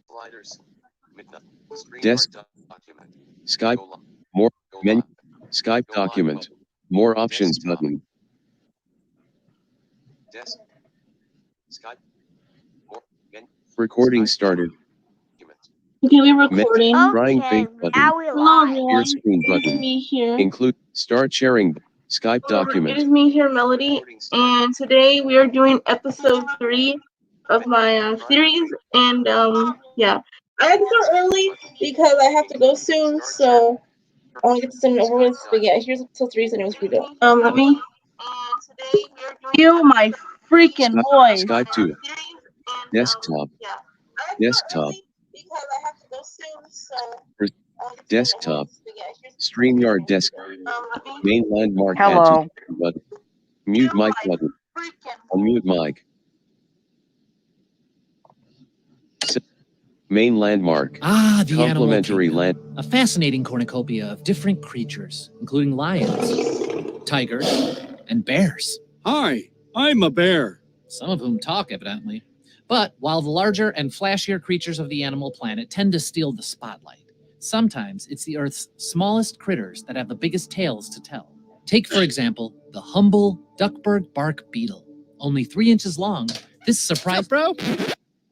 Sliders. Desk. Skype. More. Menu. Skype document. More options button. Desk. Skype. More. Menu. Recording started. Okay, we're recording. Frying face button. Now we Hello live. everyone, Share screen it's button. me here. Include. Start sharing. Skype It document. is me here, Melody, and today we are doing episode 3 of my series, and yeah. I had to start early because I have to go soon, so I want to get this thing over with, but yeah, here's episode 3, so anyways, we go. Let me my freaking voice. Skype 2. Desktop. Desktop. Desktop. StreamYard desk. Main landmark. Hello. Button. Mute mic button. Unmute mic. Main landmark. Ah, the Complementary animal land. kingdom. A fascinating cornucopia of different creatures, including lions, tigers, and bears. Hi, I'm a bear. Some of whom talk, evidently. But while the larger and flashier creatures of the animal planet tend to steal the spotlight, sometimes it's the Earth's smallest critters that have the biggest tales to tell. Take, for example, the humble Duckburg bark beetle. Only 3 inches long, this surprise... Bro?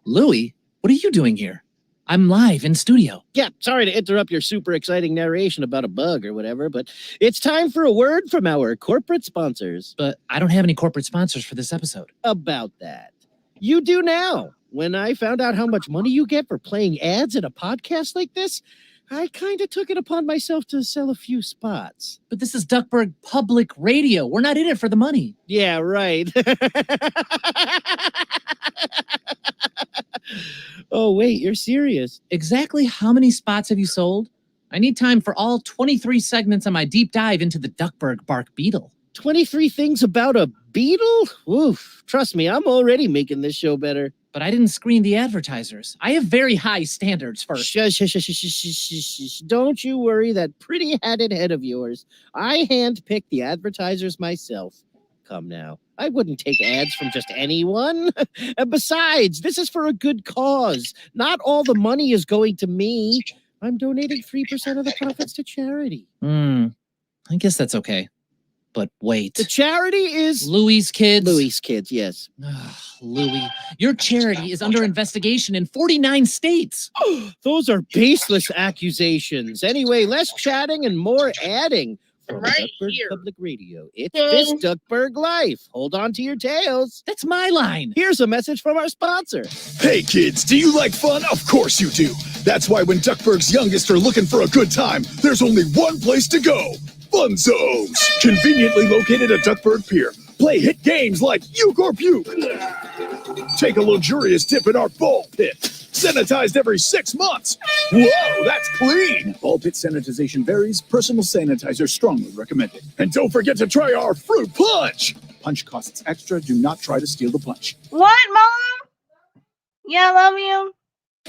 Louie, what are you doing here? I'm live in studio. Yeah, sorry to interrupt your super exciting narration about a bug or whatever, but it's time for a word from our corporate sponsors. But I don't have any corporate sponsors for this episode. About that. You do now. When I found out how much money you get for playing ads in a podcast like this, I kind of took it upon myself to sell a few spots. But this is Duckburg Public Radio. We're not in it for the money. Yeah, right. Oh, wait, you're serious? Exactly how many spots have you sold? I need time for all 23 segments on my deep dive into the Duckburg bark beetle. 23 things about a beetle? Oof, trust me, I'm already making this show better. But I didn't screen the advertisers. I have very high standards for... Shush. Don't you worry that pretty-hatted head of yours. I handpicked the advertisers myself. Come now, I wouldn't take ads from just anyone. And besides, this is for a good cause. Not all the money is going to me. I'm donating 3% of the profits to charity. I guess that's okay. But wait. The charity is... Louie's Kids? Louie's Kids, yes. Louie, your charity is under investigation in 49 states. Those are baseless accusations. Anyway, less chatting and more adding. From Right Duckburg here. Public Radio, it's This Duckburg Life. Hold on to your tails. That's my line. Here's a message from our sponsor. Hey kids, do you like fun? Of course you do. That's why when Duckburg's youngest are looking for a good time, there's only one place to go. Fun Zones. Conveniently located at Duckburg Pier. Play hit games like Uke or Puke. Take a luxurious dip in our ball pit. Sanitized every 6 months. Whoa, that's clean. Ball pit sanitization varies. Personal sanitizer strongly recommended. And don't forget to try our fruit punch. Punch costs extra. Do not try to steal the punch. What, Mom? Yeah, I love you.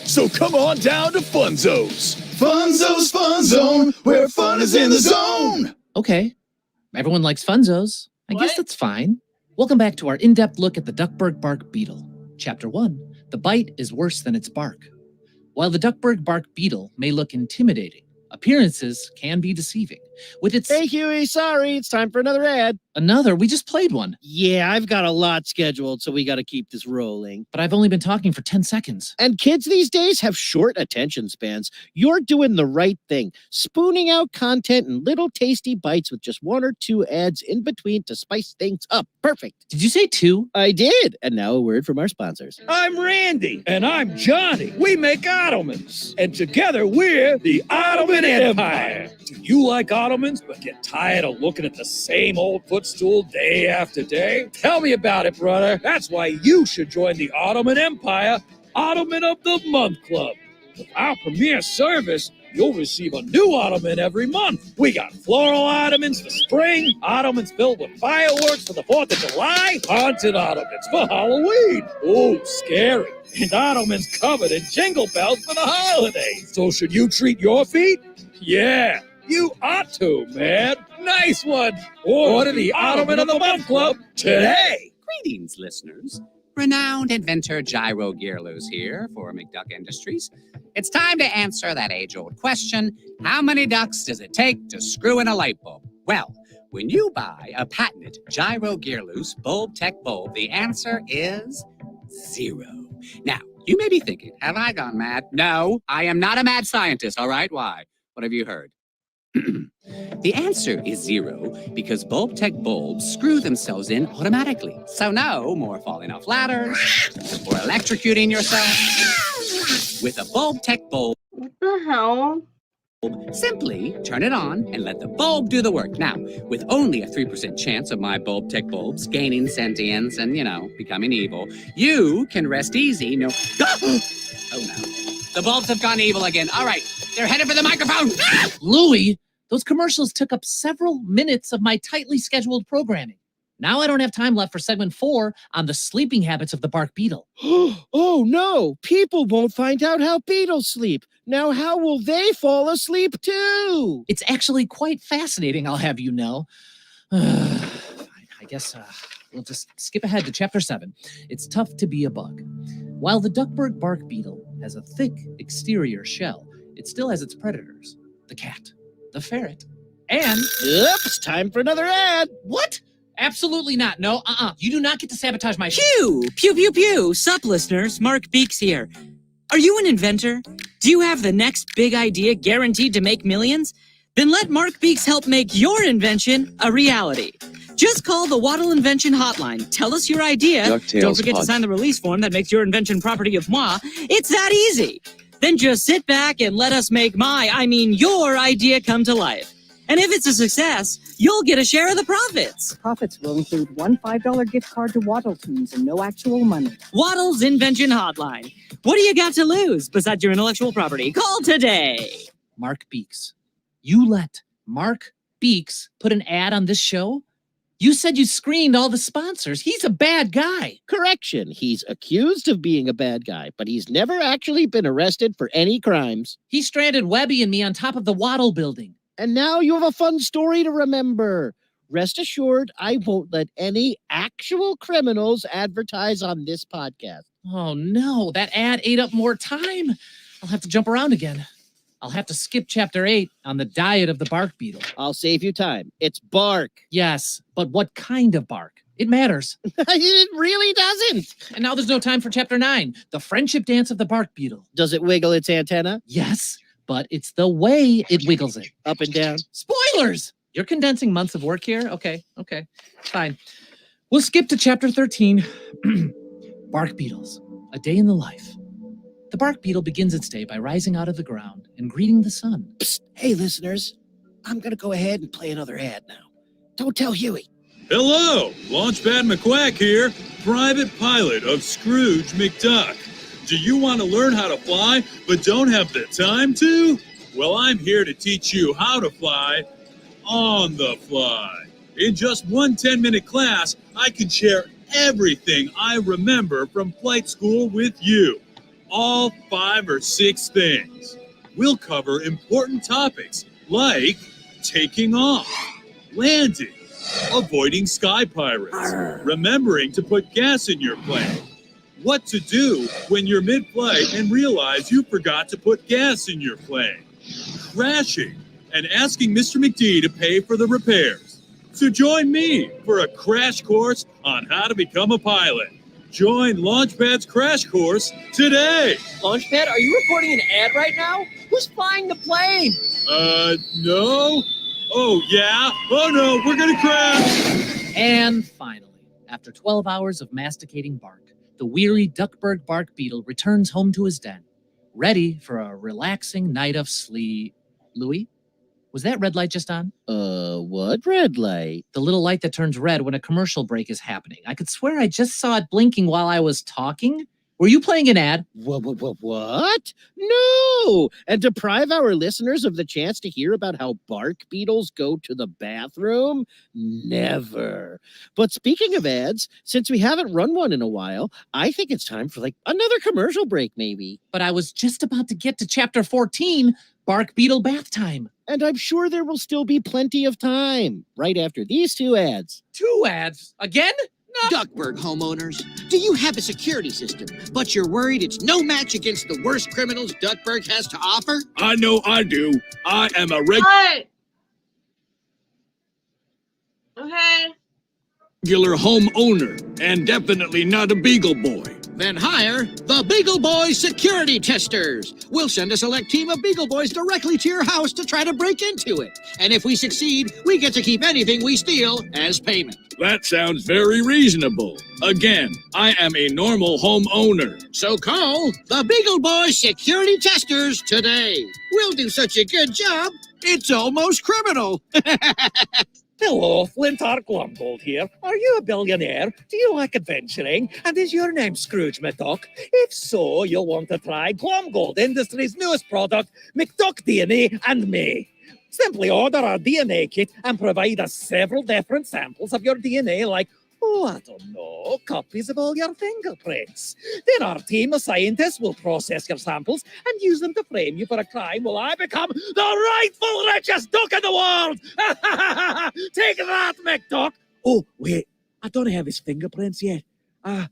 So come on down to Funzo's. Funzo's Fun Zone, where fun is in the zone. Okay. Everyone likes Funzos. I guess What? that's fine. Welcome back to our in-depth look at the Duckburg bark beetle. Chapter 1. The bite is worse than its bark. While the Duckburg bark beetle may look intimidating, appearances can be deceiving. With its... Hey, Huey, sorry, it's time for another ad. Another? We just played one. Yeah, I've got a lot scheduled, so we got to keep this rolling. But I've only been talking for 10 seconds. And kids these days have short attention spans. You're doing the right thing, spooning out content in little tasty bites with just 1 or 2 ads in between to spice things up. Perfect. Did you say 2? I did. And now a word from our sponsors. I'm Randy. And I'm Johnny. We make Ottomans. And together we're the Ottoman Empire. Do you like Ottomans but get tired of looking at the same old footstool day after day? Tell me about it, brother. That's why you should join the Ottoman Empire Ottoman of the Month Club. With our premier service, you'll receive a new Ottoman every month. We got floral Ottomans for spring, Ottomans filled with fireworks for the 4th of July, haunted Ottomans for Halloween. Ooh, scary. And Ottomans covered in jingle bells for the holidays. So should you treat your feet? Yeah, you ought to, man. Nice one. Order the Ottoman of the Month Club today. Greetings, listeners. Renowned inventor Gyro Gearloose here for McDuck Industries. It's time to answer that age-old question, how many ducks does it take to screw in a light bulb? Well, when you buy a patented Gyro Gearloose Bulb Tech bulb, the answer is 0. Now, you may be thinking, have I gone mad? No, I am not a mad scientist, all right? Why? What have you heard? The answer is 0 because Bulb Tech bulbs screw themselves in automatically. So no more falling off ladders or electrocuting yourself. With a Bulb Tech bulb, What the hell? simply turn it on and let the bulb do the work. Now, with only a 3% chance of my Bulb Tech bulbs gaining sentience and, becoming evil, you can rest easy. No. Oh no. The bulbs have gone evil again. All right. They're headed for the microphone. Louie, those commercials took up several minutes of my tightly scheduled programming. Now I don't have time left for segment 4 on the sleeping habits of the bark beetle. Oh no, people won't find out how beetles sleep. Now how will they fall asleep too? It's actually quite fascinating, I'll have you know. Fine, I guess we'll just skip ahead to chapter 7. It's tough to be a bug. While the Duckburg bark beetle has a thick exterior shell, it still has its predators. The cat, the ferret, and... Oops, time for another ad. What? Absolutely not. No, You do not get to sabotage my... Pew! Pew, pew, pew! Sup, listeners? Mark Beeks here. Are you an inventor? Do you have the next big idea guaranteed to make millions? Then let Mark Beeks help make your invention a reality. Just call the Waddle Invention Hotline. Tell us your idea. DuckTales Don't forget Pod. to sign the release form that makes your invention property of moi. It's that easy. Then just sit back and let us make your idea come to life. And if it's a success, you'll get a share of the profits. Profits will include one $5 gift card to Waddle Tunes and no actual money. Waddle's Invention Hotline. What do you got to lose besides your intellectual property? Call today. Mark Beeks. You let Mark Beeks put an ad on this show? You said you screened all the sponsors. He's a bad guy. Correction, he's accused of being a bad guy, but he's never actually been arrested for any crimes. He stranded Webby and me on top of the Waddle building. And now you have a fun story to remember. Rest assured, I won't let any actual criminals advertise on this podcast. Oh no, that ad ate up more time. I'll have to jump around again. I'll have to skip chapter 8 on the diet of the bark beetle. I'll save you time. It's bark. Yes, but what kind of bark? It matters. It really doesn't. And now there's no time for chapter 9, the friendship dance of the bark beetle. Does it wiggle its antenna? Yes, but it's the way it wiggles it. Up and down? Spoilers! You're condensing months of work here? Okay, fine. We'll skip to chapter 13. Bark beetles, a day in the life. The bark beetle begins its day by rising out of the ground and greeting the sun. Psst, hey, listeners. I'm going to go ahead and play another ad now. Don't tell Huey. Hello, Launchpad McQuack here, private pilot of Scrooge McDuck. Do you want to learn how to fly but don't have the time to? Well, I'm here to teach you how to fly on the fly. In just one 10-minute class, I can share everything I remember from flight school with you. All 5 or 6 things. We'll cover important topics like taking off, landing, avoiding sky pirates, remembering to put gas in your plane, what to do when you're mid-flight and realize you forgot to put gas in your plane, crashing, and asking Mr. McD to pay for the repairs. So join me for a crash course on how to become a pilot. Join Launchpad's crash course today. Launchpad, are you recording an ad right now? Who's flying the plane? No? Oh, yeah? Oh, no, we're gonna crash! And finally, after 12 hours of masticating bark, the weary Duckburg bark beetle returns home to his den, ready for a relaxing night of sleep. Louis? Was that red light just on? What red light? The little light that turns red when a commercial break is happening. I could swear I just saw it blinking while I was talking. Were you playing an ad? What? No! And deprive our listeners of the chance to hear about how bark beetles go to the bathroom? Never. But speaking of ads, since we haven't run one in a while, I think it's time for another commercial break maybe. But I was just about to get to chapter 14, Bark Beetle Bath Time. And I'm sure there will still be plenty of time right after these 2 ads. 2 ads? Again? Duckburg homeowners, do you have a security system, but you're worried it's no match against the worst criminals Duckburg has to offer? I know I do. I am a What? Okay. regular homeowner, and definitely not a Beagle Boy. Then hire the Beagle Boys security testers. We'll send a select team of Beagle Boys directly to your house to try to break into it. And if we succeed, we get to keep anything we steal as payment. That sounds very reasonable. Again, I am a normal homeowner. So call the Beagle Boys security testers today. We'll do such a good job, it's almost criminal. Hello, Flintark Glumgold here. Are you a billionaire? Do you like adventuring? And is your name Scrooge McDuck? If so, you'll want to try Glumgold Industries' newest product, McDuck DNA and Me. Simply order our DNA kit and provide us several different samples of your DNA like, I don't know, copies of all your fingerprints. Then our team of scientists will process your samples and use them to frame you for a crime while I become the rightful richest duck in the world! Take that, McDuck! Oh, wait, I don't have his fingerprints yet. Can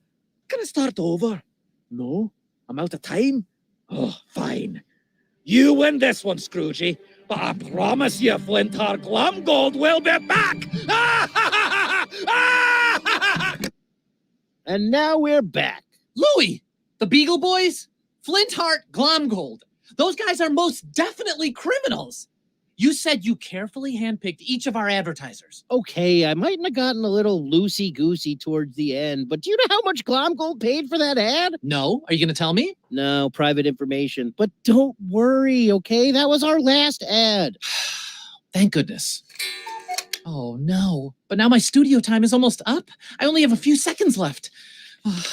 I start over? No, I'm out of time. Oh, fine. You win this one, Scroogey, but I promise you Flintark Glumgold will be back! And now we're back. Louie, the Beagle Boys, Flintheart, Glomgold. Those guys are most definitely criminals. You said you carefully handpicked each of our advertisers. Okay, I mightn't have gotten a little loosey-goosey towards the end, but do you know how much Glomgold paid for that ad? No. Are you going to tell me? No, private information. But don't worry, okay? That was our last ad. Thank goodness. Oh, no. But now my studio time is almost up. I only have a few seconds left. Oh,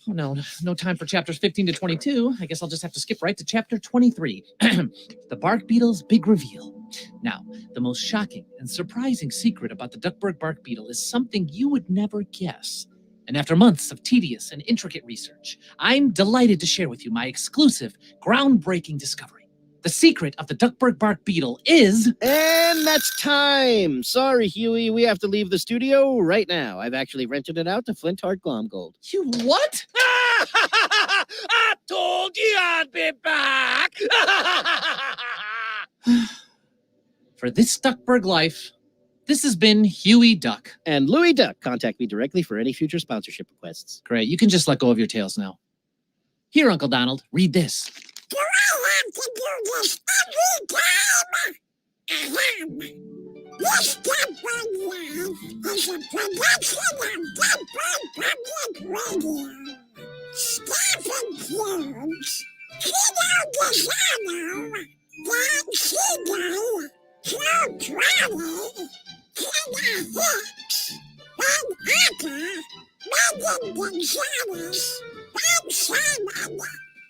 no. No time for chapters 15 to 22. I guess I'll just have to skip right to chapter 23. The Bark Beetle's Big Reveal. Now, the most shocking and surprising secret about the Duckburg bark beetle is something you would never guess. And after months of tedious and intricate research, I'm delighted to share with you my exclusive, groundbreaking discovery. The secret of the Duckburg bark beetle is... And that's time. Sorry, Huey, we have to leave the studio right now. I've actually rented it out to Flintheart Glomgold. You what? I told you I'd be back! For this Duckburg life, this has been Huey Duck. And Louie Duck. Contact me directly for any future sponsorship requests. Great, you can just let go of your tails now. Here, Uncle Donald, read this. Do I have to do this every time? This Duckburg Live is a production of Duckburg Public Radio. Staff includes Kino Desano, Dan Seagull, Joe Crowley, Tina Hicks, Ben Acker, Megan Gonzalez, Ben Simon,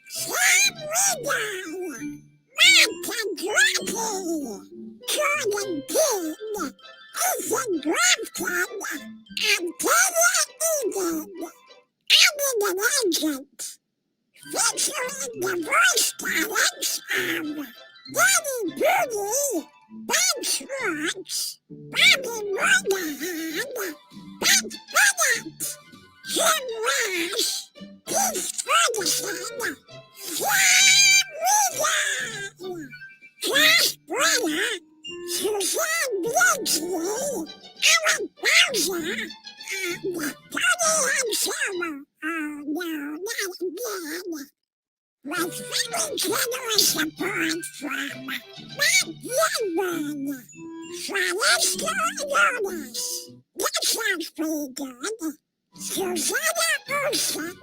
Sam Riddle, Martin Grumpy, Jordan King, Ethan Grafton, and Taylor Eden. I'm an agent, featuring the voice talents of Danny Booty, Ben Schwartz, Bobby Moynihan, Beth Bennett, Jim Ross, Keith Ferguson, Sam Regan, Josh Brenner, Suzanne Blakeslee, Ellen Bowser, and Tony Anselmo. Oh, no, not again. With very generous support from Matt Youngman, Celeste Jonas, that sounds pretty good, Susanna Olsen,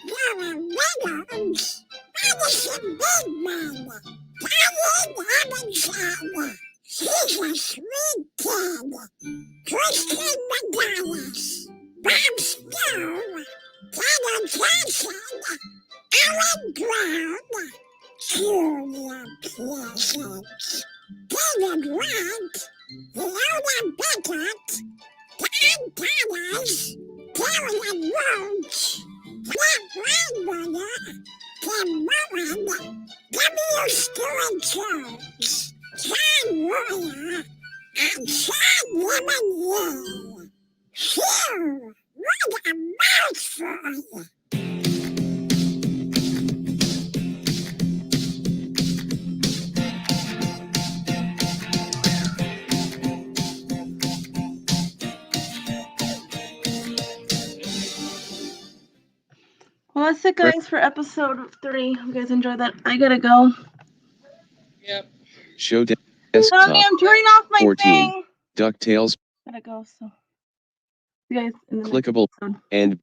Laura Reynolds, Madison Bigman, Diane Robinson, she's a sweet kid, Kristen McGuinness, Bob Stone, Tanner Johnson, Alan Brown, Julia Pleasant, David Wright, Leona Beckett, Don Thomas, Carolyn Roach, Clark Reinberger, Tim Moran, W. Stewart Jones, John Royer, and Sean Lemon Yee. Phew! a mouse for you. Well, that's it, guys, for episode 3. Hope you guys enjoyed that. I gotta go. Show Mommy, desktop. I'm turning off my 14. thing. DuckTales. Gotta go, so. See you guys in the next Clickable episode. and